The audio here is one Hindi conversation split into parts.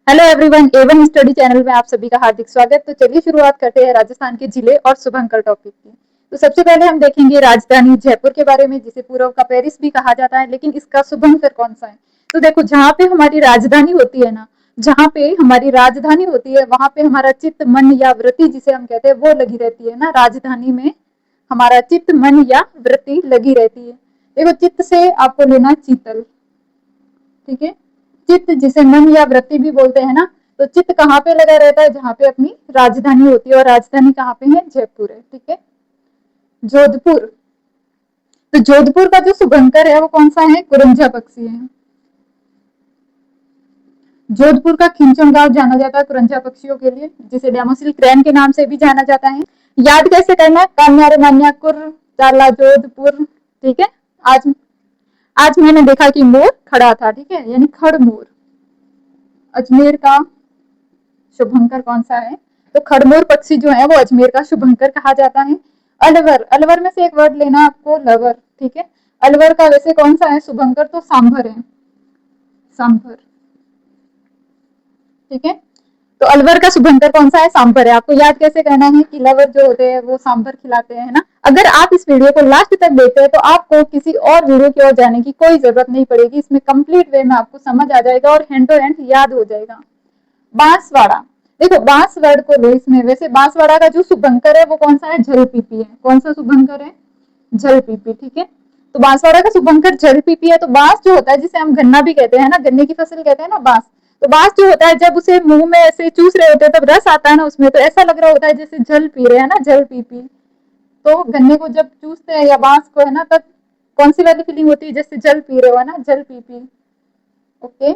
Hello everyone, Avon study channel में आप सभी का हार्दिक स्वागत। तो चलिए शुरुआत करते हैं राजस्थान के जिले और शुभंकर टॉपिक की। तो सबसे पहले हम देखेंगे राजधानी जयपुर के बारे में, जिसे पूर्व का पेरिस भी कहा जाता है, लेकिन इसका शुभंकर कौन सा है। तो देखो, जहाँ पे हमारी राजधानी होती है ना, जहाँ पे हमारी राजधानी होती है वहां पे हमारा चित्त, मन या वृत्ति जिसे हम कहते हैं वो लगी रहती है ना। राजधानी में हमारा चित्त, मन या वृत्ति लगी रहती है। देखो, चित्त से आपको लेना शीतल, ठीक है। चित्त जिसे मन या वृत्ति भी बोलते हैं ना, तो चित्त कहाँ पे लगा रहता है, जहाँ पे अपनी राजधानी होती है, और राजधानी कहाँ पे है, जयपुर है, ठीक है। जोधपुर, तो जोधपुर का जो शुभंकर है वो कौन सा है, कुरंजा पक्षी है। जोधपुर का खिंचन गांव जाना जाता है कुरंजा पक्षियों के लिए, जिसे डेमोसिल क्रैन के नाम से भी जाना जाता है। याद कैसे करना है, कान्यारे मान्या कुर चाला जोधपुर, ठीक है। आज आज मैंने देखा कि मोर खड़ा था, ठीक है, यानी खड़ मोर। अजमेर का शुभंकर कौन सा है, तो खड़मोर पक्षी जो है वो अजमेर का शुभंकर कहा जाता है। अलवर, अलवर में से एक वर्ड लेना आपको, लवर, ठीक है। अलवर का वैसे कौन सा है शुभंकर, तो सांभर है, सांभर, ठीक है। तो अलवर का शुभंकर कौन सा है, सांभर है। आपको याद कैसे करना है कि लवर जो होते हैं वो सांभर खिलाते हैं ना। अगर आप इस वीडियो को लास्ट तक देखते हैं तो आपको किसी और वीडियो की ओर जाने की कोई जरूरत नहीं पड़ेगी। इसमें कंप्लीट वे में आपको समझ आ जाएगा और हैंड टू हैंड याद हो जाएगा। बांसवाड़ा, देखो बांस वर्ड को लो इसमें। वैसे बांसवाड़ा का जो शुभंकर है वो कौन सा है, जलपीपी है। कौन सा शुभंकर है, जलपीपी, ठीक है। तो बांसवाड़ा का शुभंकर जलपीपी है। तो बांस जो होता है, जिसे हम गन्ना भी कहते हैं ना, गन्ने की फसल कहते हैं ना बांस, तो बांस जो होता है जब उसे मुंह में ऐसे चूस रहे होते हैं तब रस आता है ना उसमें, तो ऐसा लग रहा होता है जैसे जल पी रहे हैं ना, जल पी पी। तो गन्ने को जब चूसते हैं या बांस को है ना, तब कौन सी वाली फीलिंग होती है, जैसे जल पी रहे हो, है ना, जल पी पी। ओके।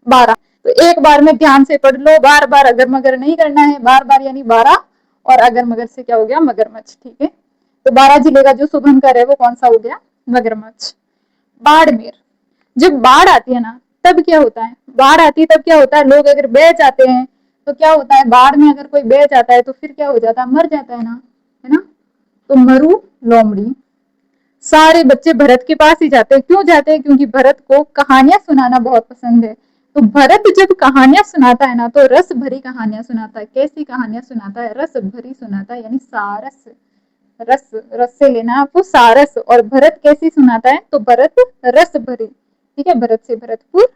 12, तो एक बार में ध्यान से पढ़ लो, बार बार अगर मगर नहीं करना है। बार बार यानी 12, और अगर मगर से क्या हो गया, मगरमच्छ, ठीक है। तो 12 जिले का जो शुभंकर है वो कौन सा हो गया, मगरमच्छ। बाड़मेर, जब बाढ़ आती है ना तब क्या होता है, बाढ़ आती है तब क्या होता है, लोग अगर बह जाते हैं तो क्या होता है, बाढ़ में अगर कोई बह जाता है तो फिर क्या हो जाता है, मर जाता है ना। तो मरु लोमड़ी। सारे बच्चे भरत के पास ही जाते हैं। क्यों जाते हैं, क्योंकि भरत को कहानियां सुनाना बहुत पसंद है। तो भरत जब कहानियां सुनाता है ना, तो रस भरी कहानियां सुनाता है। कैसी कहानियां सुनाता है, रस भरी सुनाता है, यानी सारस। रस, रस से लेना आपको सारस। और भरत कैसी सुनाता है, तो भरत रस भरी, ठीक है। भरत से भरतपुर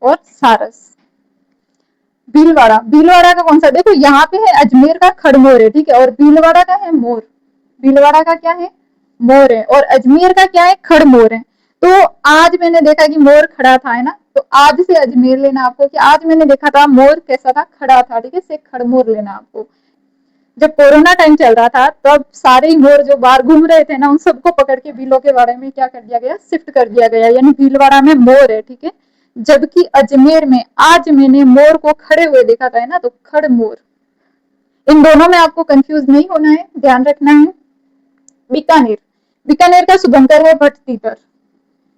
और सारस। भीलवाड़ा, भीलवाड़ा का कौन सा, देखो यहाँ पे है अजमेर का खड़मोर है, ठीक है, और भीलवाड़ा का है मोर। भीलवाड़ा का क्या है, मोर है, और अजमेर का क्या है, खड़मोर है। तो आज मैंने देखा कि मोर खड़ा था, है ना, तो आज से अजमेर लेना आपको, कि आज मैंने देखा था मोर कैसा था, खड़ा था, ठीक है, से खड़मोर लेना आपको। जब कोरोना टाइम चल रहा था तब सारे ही मोर जो बाहर घूम रहे थे ना, उन सबको पकड़ के भीलों के बारे में क्या कर दिया गया, शिफ्ट कर दिया गया, यानी भीलवाड़ा में मोर है, ठीक है। जबकि अजमेर में आज मैंने मोर को खड़े हुए देखा था, है ना, तो खड़ मोर। इन दोनों में आपको कंफ्यूज नहीं होना है, ध्यान रखना है। बीकानेर, बीकानेर का शुभंकर है भट्ट तीतर।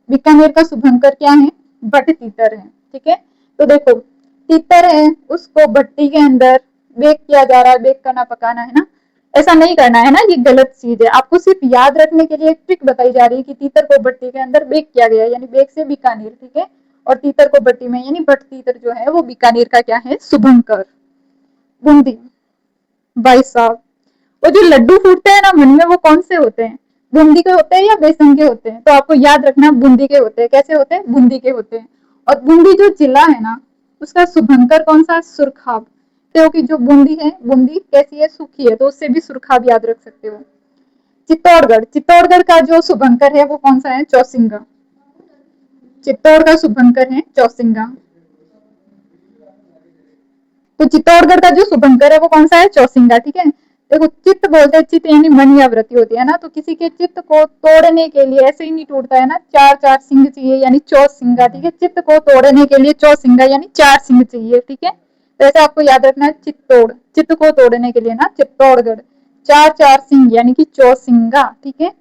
बीकानेर का शुभंकर क्या है, भट्ट तीतर है, ठीक है। तो देखो, तीतर है, उसको भट्टी के अंदर बेक किया जा रहा है, बेक करना, पकाना, है ना। ऐसा नहीं करना है ना, ये गलत चीज है। आपको सिर्फ याद रखने के लिए एक ट्रिक बताई जा रही है कि तीतर को भट्टी के अंदर बेक किया गया, यानी बेक से बीकानेर, ठीक है। और तीतर को भट्टी में, यानी भट्ट तीतर जो है वो बीकानेर का क्या है, शुभंकर। बूंदी, भाई साहब, वो जो लड्डू फूटते हैं ना मन में, वो कौन से होते हैं, बूंदी के होते हैं या बेसन के होते हैं, तो आपको याद रखना बूंदी के होते हैं। कैसे होते हैं, बूंदी के होते हैं। और बूंदी जो जिला है ना, उसका शुभंकर कौन सा, सुरखाब। क्योंकि जो बूंदी है, बूंदी कैसी है, सूखी है, तो उससे भी सुरखाब याद रख सकते हो। चित्तौड़गढ़, चित्तौड़गढ़ का जो शुभंकर है वो कौन सा है, चौसिंगा। चित्तौड़ का शुभंकर है चौसिंगा। तो चित्तौड़गढ़ का जो शुभंकर है वो कौन सा है, चौसिंगा, ठीक है। देखो, चित्त बोलते हैं, चित्त यानी मन या वृत्ति होती है ना, तो किसी के चित्त को तोड़ने के लिए ऐसे ही नहीं टूटता है ना, चार चार सिंह चाहिए, यानी चौसिंगा, ठीक है। चित्त को तोड़ने के लिए चौसिंगा यानी चार सिंह चाहिए, ठीक है। तो ऐसे आपको याद रखना है, चित्तौड़, चित्त को तोड़ने के लिए ना चित्तौड़गढ़, चार चार सिंह यानी कि चौसिंगा, ठीक है।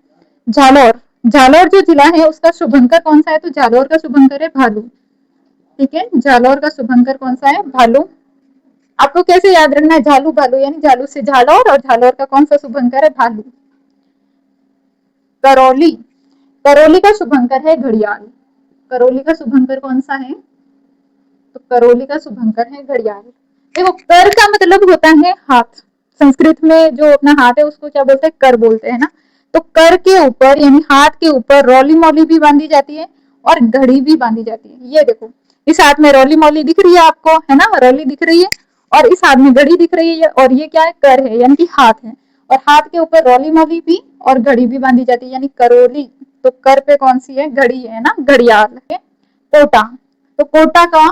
झालोर, झालोर जो जिला है उसका शुभंकर कौन सा है, तो झालोर का शुभंकर है भालू, ठीक है। झालोर का शुभंकर कौन सा है, भालू। आपको कैसे याद रखना है, झालू भालू, यानी झालू से झालौर, और झालौर का कौन सा शुभंकर है, भालू। करौली, करौली का शुभंकर है घड़ियाल। करौली का शुभंकर कौन सा है, तो करौली का शुभंकर है घड़ियाल। देखो कर का मतलब होता है हाथ, संस्कृत में जो अपना हाथ है उसको क्या बोलते हैं, कर बोलते हैं ना। तो कर के ऊपर यानी हाथ के ऊपर रौली मौली भी बांधी जाती है और घड़ी भी बांधी जाती है। ये देखो इस हाथ में रौली मौली दिख रही है आपको, है ना, रौली दिख रही है, और इस हाथ में घड़ी दिख रही है, और ये क्या है, कर है यानी कि हाथ है, और हाथ के ऊपर रौली मौली भी और घड़ी भी बांधी जाती है यानी करौली। तो कर पे कौन सी है, घड़ी है ना, घड़ियाल है। कोटा, तो कोटा का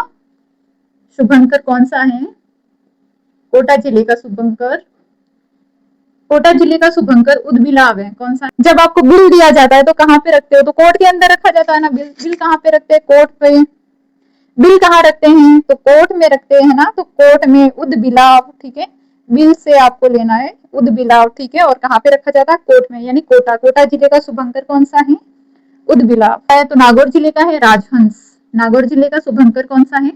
शुभंकर कौन सा है, कोटा जिले का शुभंकर, कोटा जिले का शुभंकर उद्बिलाव है। कौन सा, जब आपको बिल दिया जाता है तो कहाँ पे रखते हो, तो कोर्ट के अंदर रखा जाता है ना बिल। बिल कहाँ पे रखते हैं, कोर्ट पे। बिल कहाँ रखते हैं, तो कोर्ट में रखते हैं ना, तो कोर्ट में उद्बिलाव, ठीक है, बिल से आपको लेना है उद्बिलाव, ठीक है, और कहाँ पे रखा जाता है, कोर्ट में, यानी कोटा। कोटा जिले का शुभंकर कौन सा है, उद्बिलाव है। तो नागौर जिले का है राजहंस, नागौर जिले का शुभंकर कौन सा है,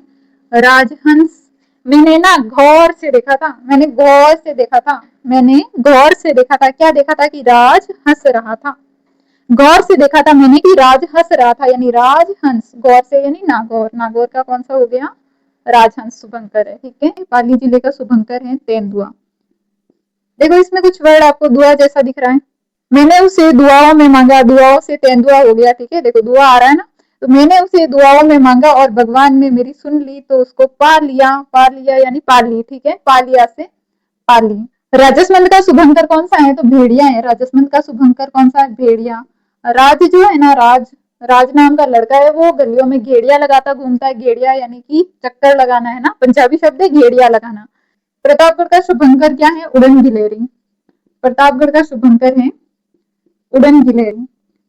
राजहंस। मैंने ना गौर से देखा था, मैंने गौर से देखा था, मैंने गौर से देखा था, क्या देखा था कि राज हंस रहा था, गौर से देखा था मैंने कि राज हंस रहा था, यानी राजहंस, गौर से यानी नागौर, नागौर का कौन सा हो गया, राजहंस शुभंकर है, ठीक है। पाली जिले का शुभंकर है तेंदुआ। देखो इसमें कुछ वर्ड आपको दुआ जैसा दिख रहा है, मैंने उसे दुआओं में मांगा, दुआओं से तेंदुआ हो गया, ठीक है, देखो दुआ आ रहा है ना, तो मैंने उसे दुआओं में मांगा और भगवान ने मेरी सुन ली, तो उसको पा लिया, पा लिया यानी पा ली, ठीक है, पा लिया से पा ली। राजसमंद का शुभंकर कौन सा है, तो भेड़िया है, राजसमंद का शुभंकर कौन सा है, भेड़िया। राज जो है ना, राज, राज नाम का लड़का है, वो गलियों में घेड़िया लगाता घूमता है, घेड़िया यानी कि चक्कर लगाना है ना, पंजाबी शब्द है घेड़िया लगाना। प्रतापगढ़ का शुभंकर क्या है, उड़न गिलेरी, प्रतापगढ़ का शुभंकर है उड़न गिलेरी।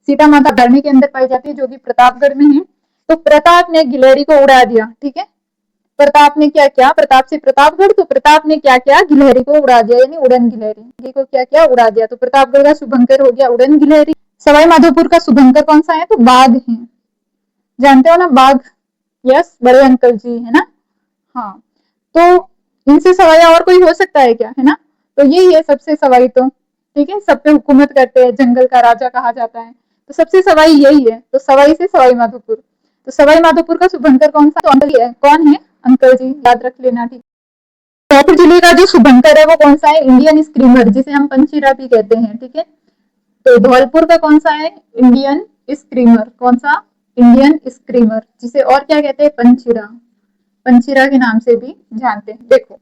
सीता माता धरनी के अंदर पाई जाती है जो कि प्रतापगढ़ में है। तो प्रताप ने गिलेरी को उड़ा दिया, ठीक है, प्रताप ने क्या किया, प्रताप से प्रतापगढ़, तो प्रताप ने क्या किया, गिलहरी को उड़ा दिया यानी उड़न गिलहरी को क्या किया, उड़ा दिया। तो प्रतापगढ़ का शुभंकर हो गया उड़न गिलहरी। सवाई माधोपुर का शुभंकर कौन सा है, तो बाघ है, जानते हो ना बाघ, यस, बड़े अंकल जी है ना, हाँ। तो इनसे सवाया और कोई हो सकता है क्या, है ना, तो यही है सबसे सवाई, तो ठीक है, सब पे हुकूमत करते हैं, जंगल का राजा कहा जाता है, तो सबसे सवाई यही है, तो सवाई से सवाई माधोपुर। तो सवाई माधोपुर का शुभंकर कौन सा, तो अंकल है, कौन है, अंकल जी, याद रख लेना, ठीक। जयपुर जिले का जो शुभंकर है वो कौन सा है, इंडियन स्क्रीमर, जिसे हम पंचीरा भी कहते हैं, ठीक है। तो धौलपुर का कौन सा है, इंडियन स्क्रीमर, कौन सा, इंडियन स्क्रीमर, जिसे और क्या कहते हैं, पंचीरा, पंचीरा के नाम से भी जानते हैं। देखो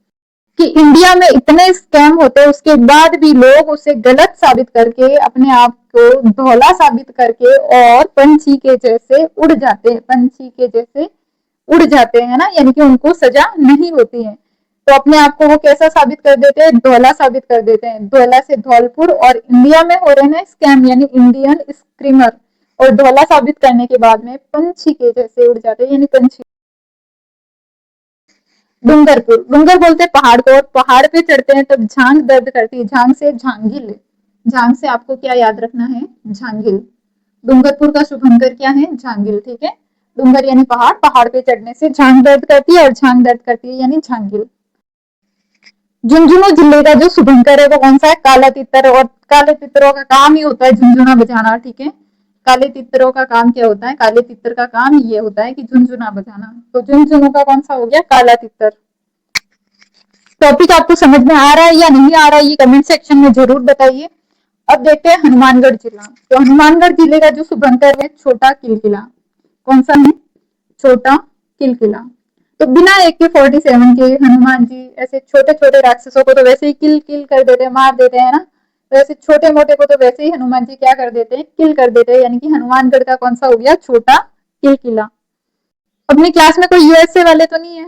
कि इंडिया में इतने स्कैम होते हैं उसके बाद भी लोग उसे गलत साबित करके अपने आप को धौला साबित करके और पंछी के जैसे उड़ जाते हैं, पंछी के जैसे उड़ जाते हैं ना, यानी कि उनको सजा नहीं होती है, तो अपने आप को वो कैसा साबित कर देते हैं, धौला साबित कर देते हैं। धौला से धौलपुर, और इंडिया में हो रहे ना स्कैम यानी इंडियन स्क्रीमर, और धौला साबित करने के बाद में पंछी के जैसे उड़ जाते हैं यानी पंछी। डूंगरपुर, डूंगर बोलते हैं पहाड़ को, और पहाड़ पे चढ़ते हैं तब झांग दर्द करती है, झांग से झांगिल, झांग से आपको क्या याद रखना है, झांगिल। डूंगरपुर का शुभंकर क्या है, झांगिल, ठीक है, डूंगर यानी पहाड़, पहाड़ पे चढ़ने से झांग दर्द करती है, और झांग दर्द करती है यानी झांगिल। झुंझुनू जिले का जो शुभंकर है वो कौन सा है, काला तितर, और काले तितरों का काम ही होता है झुंझुना बजाना, ठीक है, काले तितरों का काम क्या होता है, काले तितर का काम ये होता है कि झुंझुना बजाना, तो झुंझुनू का कौन सा हो गया, काला तितर। टॉपिक आपको समझ में आ रहा है या नहीं आ रहा है, ये कमेंट सेक्शन में जरूर बताइए। अब देखते हैं हनुमानगढ़ जिला, तो हनुमानगढ़ जिले का जो शुभंकर है छोटा किलकिला, कौन सा है, छोटा किलकिला। तो बिना AK-47 के हनुमान जी ऐसे छोटे छोटे राक्षसों को तो वैसे ही किल किल कर देते हैं, मार देते हैं ना, तो ऐसे छोटे मोटे को तो वैसे ही हनुमान जी क्या कर देते हैं, किल कर देते हैं, यानी कि हनुमानगढ़ का कौन सा हो गया, छोटा किलकिला। अपनी क्लास में कोई USA वाले तो नहीं है,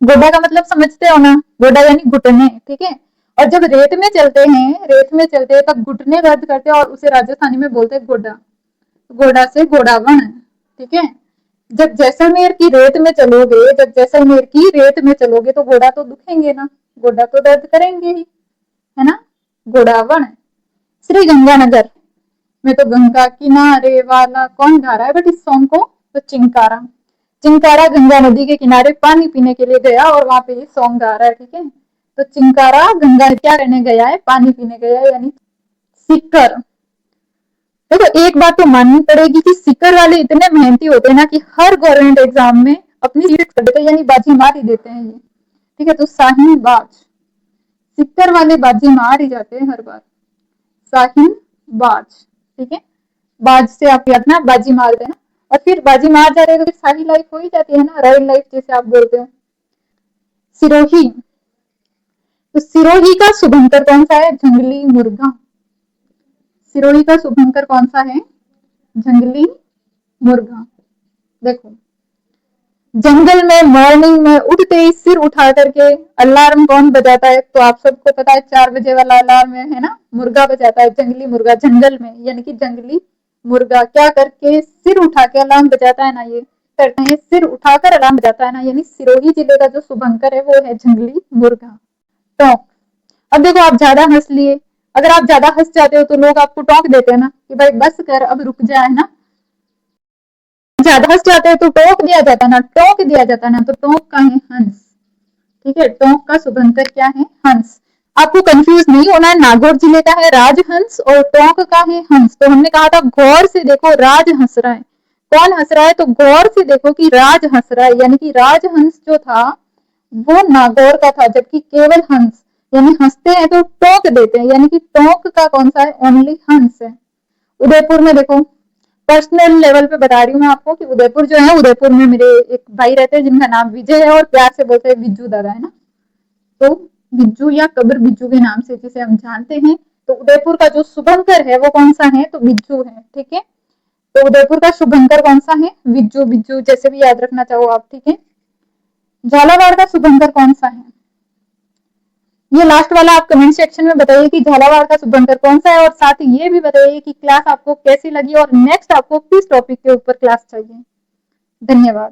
गोडा का मतलब समझते हो ना, गोडा यानी घुटने, ठीक है, और जब रेत में चलते हैं, रेत में चलते हैं तब घुटने दर्द करते हैं, और उसे राजस्थानी में बोलते हैं गोडा, गोडा से गोडावन, ठीक है। जब जैसलमेर की रेत में चलोगे, जब जैसलमेर की रेत में चलोगे तो गोडा तो दुखेंगे ना, गोडा तो दर्द करेंगे ही, है ना, गोडावन। श्री गंगानगर में तो गंगा किनारे वाला कौन गा रहा है बट इस सॉन्ग को, तो चिंकारा, चिंकारा गंगा नदी के किनारे पानी पीने के लिए गया और वहां पे ये सॉन्ग गा रहा है, ठीक है। तो चिंकारा गंगा क्या करने गया है, पानी पीने गया है, यानी सीकर। देखो एक बात तो माननी पड़ेगी कि सीकर वाले इतने मेहनती होते हैं ना कि हर गवर्नमेंट एग्जाम में अपनी सीट कर देते हैं, यानी बाजी मार ही देते हैं ये। ठीक है, तो शाहीन बाज, सिक्कर वाले बाजी मार ही जाते हैं हर बार, शाहीन बाज। ठीक है, बाज से आप याद ना बाजी मार देना, और फिर बाजी मार जा रहे हो तो फिर शाही लाइफ हो ही जाती है ना, रॉयल लाइफ जैसे आप बोलते हो। सिरोही, तो सिरोही का शुभंकर कौन सा है? जंगली मुर्गा। सिरोही का शुभंकर कौन सा है? जंगली मुर्गा। देखो, जंगल में मॉर्निंग में उठते ही सिर उठा करके अलार्म कौन बजाता है? तो आप सबको पता है 4 बजे वाला अलार्म है ना, मुर्गा बजाता है, जंगली मुर्गा जंगल में, यानी कि जंगली मुर्गा क्या करके सिर उठा के अलार्म बजाता है ना, ये करते हैं सिर उठाकर अलार्म बजाता है ना, यानी सिरोही जिले का जो शुभंकर है वो है जंगली मुर्गा। टोंक, अब देखो आप ज्यादा हंस लिए, अगर आप ज्यादा हंस जाते हो तो लोग आपको टोक देते हैं ना कि भाई बस कर, अब रुक जा, है ना। ज्यादा हंस जाते हैं तो टोक दिया जाता है ना, टोक दिया जाता है ना, तो टोक का है हंस। ठीक है, टोंक का शुभंकर क्या है? हंस। आपको कंफ्यूज नहीं होना है, नागौर जिले का है राजहंस और टोंक का है हंस। तो हमने कहा था गौर से देखो, राज हंस रहा है, कौन हंस रहा है? तो गौर से देखो कि राज हंस रहा है, यानी कि राजहंस जो था वो नागौर का था, जबकि केवल हंस, यानी हंसते हैं तो टोक देते हैं, यानी कि टोक का कौन सा है? ओनली हंस है। उदयपुर में देखो, पर्सनल लेवल पे बता रही हूँ मैं आपको कि उदयपुर जो है, उदयपुर में मेरे एक भाई रहते हैं जिनका नाम विजय है और प्यार से बोलते हैं बिज्जू दादा, है ना। तो बिज्जू या कब्र बिज्जू के नाम से जिसे हम जानते हैं, तो उदयपुर का जो शुभंकर है वो कौन सा है? तो बिज्जू है। ठीक है, तो उदयपुर का शुभंकर कौन सा है? बिज्जू, बिज्जू जैसे भी याद रखना चाहो आप। ठीक है, झालावाड़ का शुभंकर कौन सा है? ये लास्ट वाला आप कमेंट सेक्शन में बताइए कि झालावाड़ का शुभंकर कौन सा है, और साथ ही ये भी बताइए कि क्लास आपको कैसी लगी और नेक्स्ट आपको किस टॉपिक के ऊपर क्लास चाहिए। धन्यवाद।